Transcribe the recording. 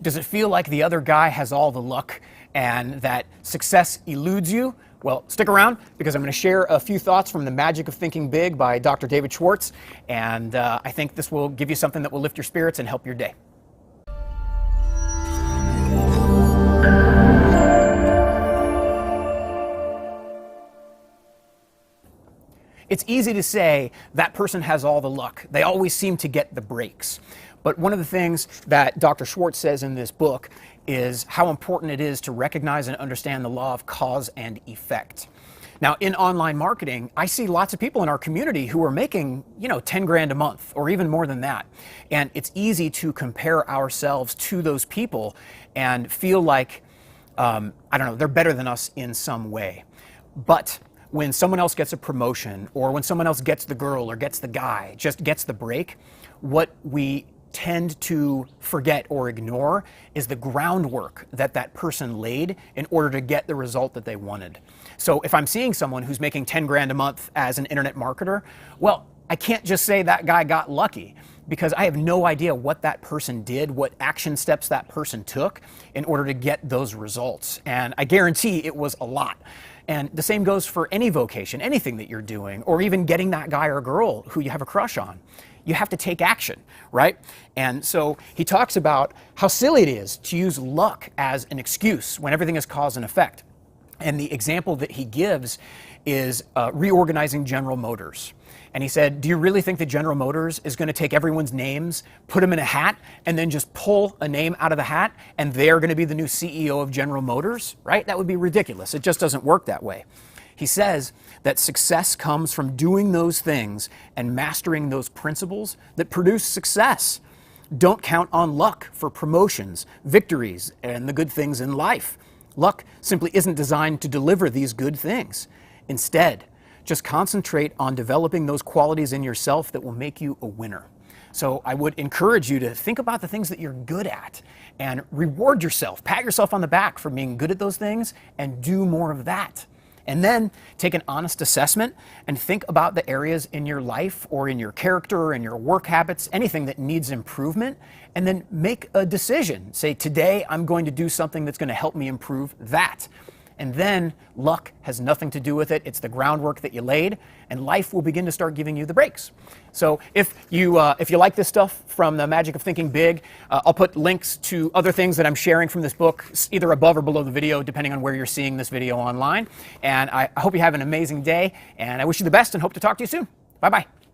Does it feel like the other guy has all the luck and that success eludes you? Well, stick around because I'm going to share a few thoughts from The Magic of Thinking Big by Dr. David Schwartz, and I think this will give you something that will lift your spirits and help your day. It's easy to say that person has all the luck. They always seem to get the breaks. But one of the things that Dr. Schwartz says in this book is how important it is to recognize and understand the law of cause and effect. Now, in online marketing, I see lots of people in our community who are making, 10 grand a month or even more than that. And it's easy to compare ourselves to those people and feel like, they're better than us in some way. But when someone else gets a promotion, or when someone else gets the girl or gets the guy, just gets the break, what we tend to forget or ignore is the groundwork that that person laid in order to get the result that they wanted. So if I'm seeing someone who's making 10 grand a month as an internet marketer, well, I can't just say that guy got lucky, because I have no idea what that person did, what action steps that person took in order to get those results. And I guarantee it was a lot. And the same goes for any vocation, anything that you're doing, or even getting that guy or girl who you have a crush on. You have to take action, right? And so he talks about how silly it is to use luck as an excuse when everything is cause and effect. And the example that he gives is reorganizing General Motors. And he said, do you really think that General Motors is going to take everyone's names, put them in a hat, and then just pull a name out of the hat, and they're going to be the new CEO of General Motors, right? That would be ridiculous. It just doesn't work that way. He says that success comes from doing those things and mastering those principles that produce success. Don't count on luck for promotions, victories, and the good things in life. Luck simply isn't designed to deliver these good things. Instead, just concentrate on developing those qualities in yourself that will make you a winner. So I would encourage you to think about the things that you're good at and reward yourself, pat yourself on the back for being good at those things, and do more of that. And then take an honest assessment and think about the areas in your life or in your character or in your work habits, anything that needs improvement, and then make a decision. Say, today I'm going to do something that's going to help me improve that. And then luck has nothing to do with it. It's the groundwork that you laid, and life will begin to start giving you the breaks. So if you like this stuff from The Magic of Thinking Big, I'll put links to other things that I'm sharing from this book, either above or below the video, depending on where you're seeing this video online. And I hope you have an amazing day, and I wish you the best and hope to talk to you soon. Bye-bye.